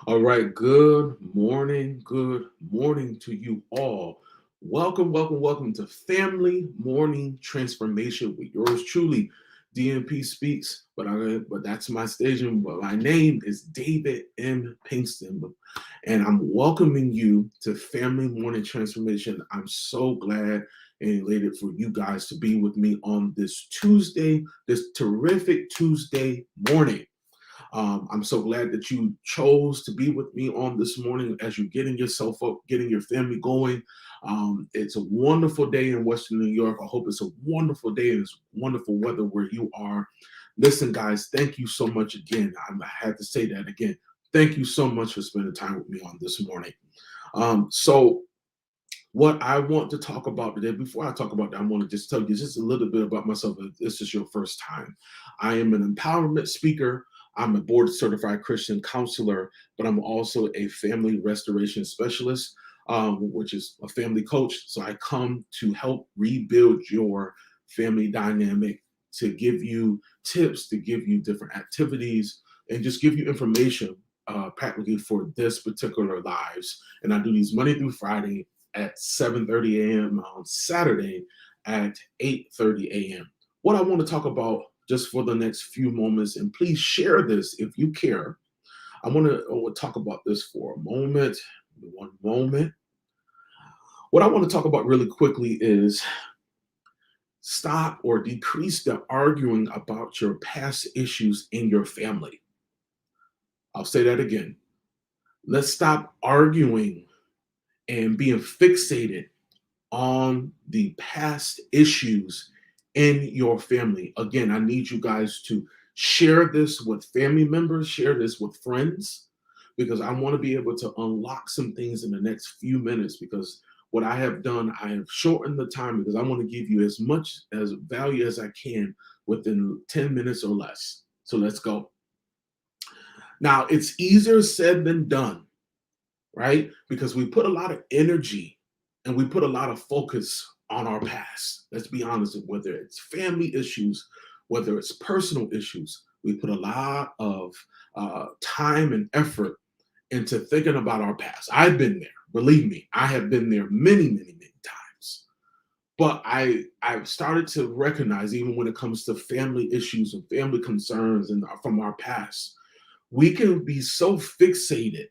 All right, good morning to you all. Welcome to Family Morning Transformation with yours truly, DMP Speaks, but that's my station. But my name is David M. Pinkston, and I'm welcoming you to Family Morning Transformation. I'm so glad and elated for you guys to be with me on this Tuesday, this terrific Tuesday morning. I'm so glad that you chose to be with me on this morning as you're getting yourself up, getting your family going. It's a wonderful day in Western New York. I hope it's a wonderful day and it's wonderful weather where you are. Listen, guys, thank you so much again. I had to say that again. Thank you so much for spending time with me on this morning. So what I want to talk about today, before I talk about that, I want to just tell you just a little bit about myself if this is your first time. I am an empowerment speaker. I'm a board certified Christian counselor, but I'm also a family restoration specialist, which is a family coach. So I come to help rebuild your family dynamic, to give you tips, to give you different activities, and just give you information practically for this particular lives. And I do these Monday through Friday at 7:30 a.m. on Saturday at 8:30 a.m. What I want to talk about just for the next few moments, and please share this if you care. I want to talk about this for a moment. One moment. What I want to talk about really quickly is stop or decrease the arguing about your past issues in your family. I'll say that again. Let's stop arguing and being fixated on the past issues in your family. Again, I need you guys to share this with family members, share this with friends, because I want to be able to unlock some things in the next few minutes. Because what I have done, I have shortened the time because I want to give you as much as value as I can within 10 minutes or less. So let's go. Now, it's easier said than done, right? Because we put a lot of energy and we put a lot of focus on our past. Let's be honest, whether it's family issues, whether it's personal issues, we put a lot of time and effort into thinking about our past. I've been there. Believe me, I have been there many times. But I've started to recognize, even when it comes to family issues and family concerns and from our past, we can be so fixated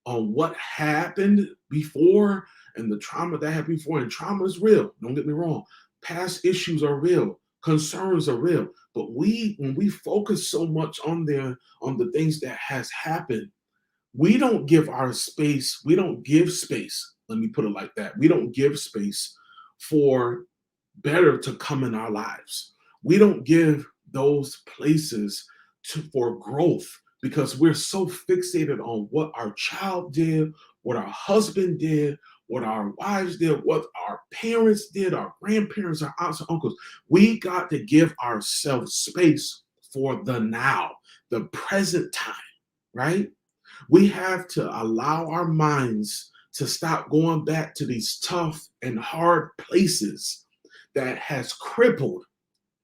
on what happened before and the trauma that happened before. And trauma is real. Don't get me wrong. Past issues are real. Concerns are real. But when we focus so much on the things that has happened, we don't give our space. We don't give space. Let me put it like that. We don't give space for better to come in our lives. We don't give those places for growth because we're so fixated on what our child did, what our husband did, what our wives did, what our parents did, our grandparents, our aunts and uncles. We got to give ourselves space for the now, the present time, right? We have to allow our minds to stop going back to these tough and hard places that has crippled,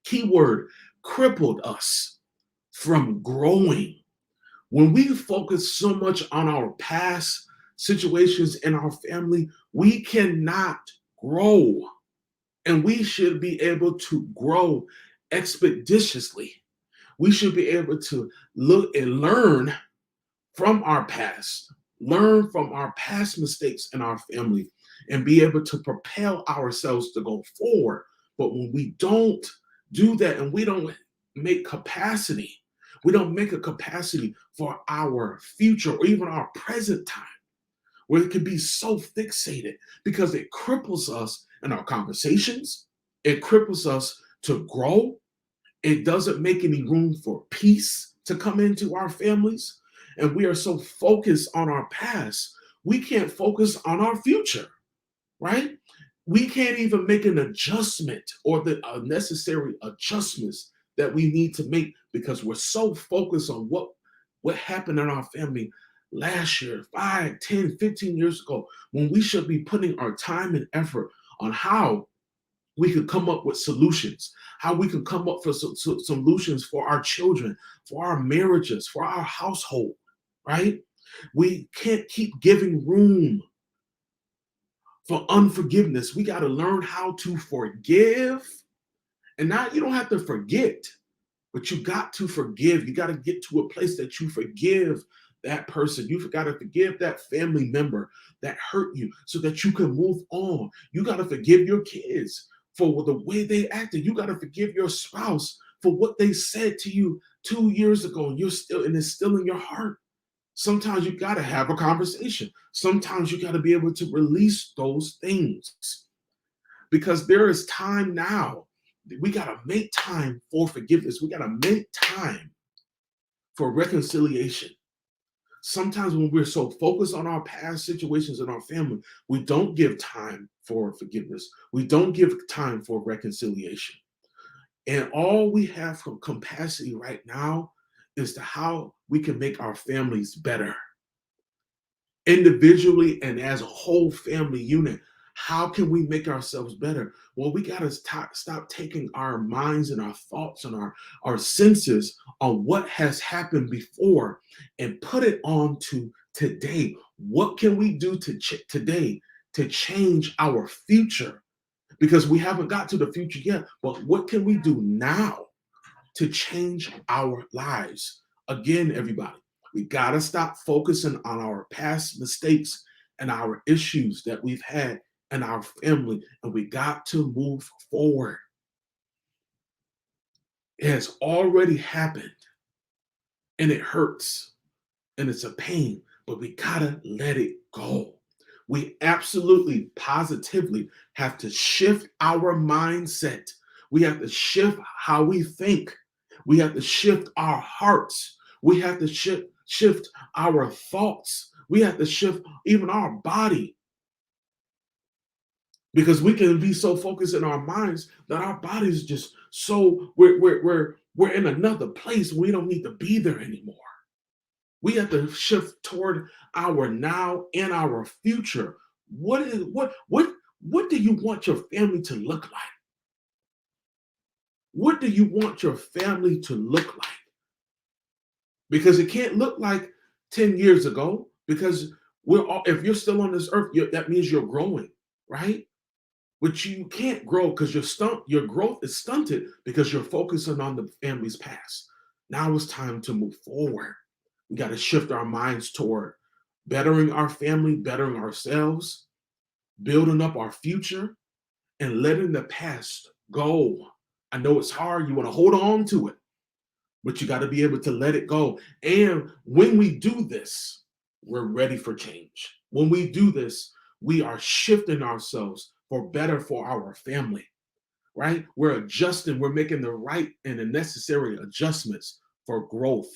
keyword, crippled us from growing. When we focus so much on our past situations in our family, we cannot grow. And we should be able to grow expeditiously. We should be able to look and learn from our past, learn from our past mistakes in our family, and be able to propel ourselves to go forward. But when we don't do that and we don't make capacity, we don't make a capacity for our future or even our present time, where it can be so fixated because it cripples us in our conversations, it cripples us to grow, it doesn't make any room for peace to come into our families. And we are so focused on our past, we can't focus on our future, right? We can't even make an adjustment or the necessary adjustments that we need to make because we're so focused on what happened in our family last year, 5, 10, 15 years ago, when we should be putting our time and effort on how we could come up with solutions, how we can come up for solutions for our children, for our marriages, for our household, right? We can't keep giving room for unforgiveness. We got to learn how to forgive. And now you don't have to forget, but you got to forgive. You got to get to a place that you forgive that person. You got to forgive that family member that hurt you so that you can move on. You got to forgive your kids for the way they acted. You got to forgive your spouse for what they said to you 2 years ago, and it's still in your heart. Sometimes you got to have a conversation. Sometimes you got to be able to release those things because there is time now. We got to make time for forgiveness. We got to make time for reconciliation. Sometimes when we're so focused on our past situations in our family, we don't give time for forgiveness. We don't give time for reconciliation. And all we have from capacity right now is to how we can make our families better individually and as a whole family unit. How can we make ourselves better? Well, we got to stop taking our minds and our thoughts and our senses on what has happened before and put it on to today. What can we do today to change our future? Because we haven't got to the future yet, but what can we do now to change our lives? Again, everybody, we got to stop focusing on our past mistakes and our issues that we've had in our family, and we got to move forward. It has already happened, and it hurts, and it's a pain, but we got to let it go. We absolutely, positively have to shift our mindset. We have to shift how we think. We have to shift our hearts. We have to shift our thoughts. We have to shift even our body because we can be so focused in our minds that our bodies just so we're in another place. We don't need to be there anymore. We have to shift toward our now and our future. What do you want your family to look like? What do you want your family to look like? Because it can't look like 10 years ago, because if you're still on this earth, that means you're growing, right? But you can't grow because your growth is stunted because you're focusing on the family's past. Now it's time to move forward. We got to shift our minds toward bettering our family, bettering ourselves, building up our future, and letting the past go. I know it's hard. You want to hold on to it, but you got to be able to let it go. And when we do this, we're ready for change. When we do this, we are shifting ourselves for better for our family, right? We're adjusting, we're making the right and the necessary adjustments for growth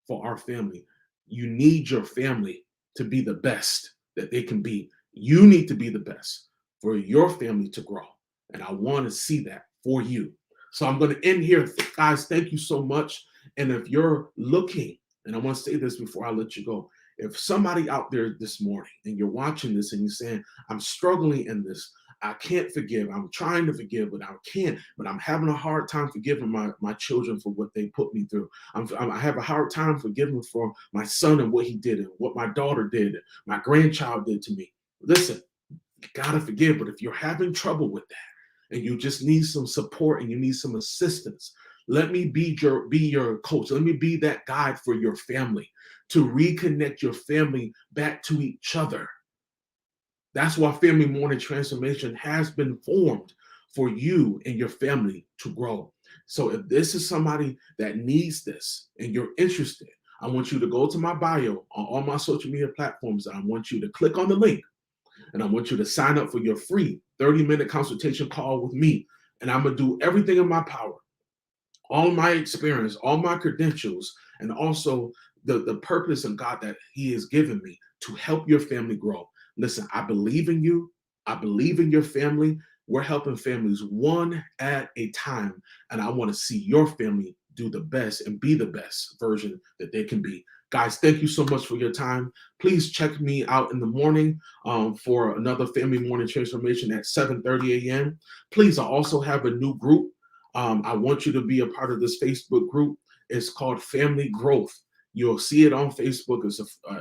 for our family. You need your family to be the best that they can be. You need to be the best for your family to grow. And I want to see that for you. So I'm going to end here. Guys, thank you so much. And if you're looking, and I want to say this before I let you go, if somebody out there this morning and you're watching this and you're saying, I'm struggling in this, I can't forgive. I'm trying to forgive, but I can't. But I'm having a hard time forgiving my children for what they put me through. I have a hard time forgiving for my son and what he did and what my daughter did, and my grandchild did to me. Listen, you gotta forgive. But if you're having trouble with that and you just need some support and you need some assistance, let me be your coach. Let me be that guide for your family. to reconnect your family back to each other. That's why Family Morning Transformation has been formed, for you and your family to grow. So if this is somebody that needs this and you're interested, I want you to go to my bio on all my social media platforms. I want you to click on the link, and I want you to sign up for your free 30-minute consultation call with me. And I'm going to do everything in my power, all my experience, all my credentials, and also the purpose in God that He has given me to help your family grow. Listen, I believe in you. I believe in your family. We're helping families one at a time. And I want to see your family do the best and be the best version that they can be. Guys, thank you so much for your time. Please check me out in the morning for another Family Morning Transformation at 7:30 a.m. Please, I also have a new group. I want you to be a part of this Facebook group. It's called Family Growth. You'll see it on Facebook.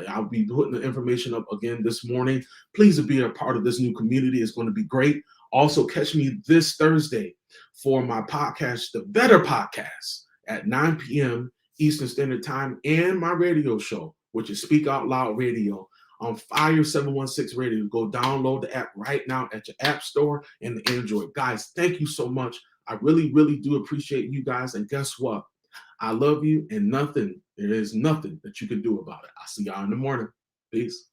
I'll be putting the information up again this morning. Please be a part of this new community. It's going to be great. Also, catch me this Thursday for my podcast, The Better Podcast, at 9 p.m. Eastern Standard Time, and my radio show, which is Speak Out Loud Radio on Fire 716 Radio. Go download the app right now at your app store and the Android. Guys, thank you so much. I really, really do appreciate you guys. And guess what? I love you, and there is nothing that you can do about it. I'll see y'all in the morning. Peace.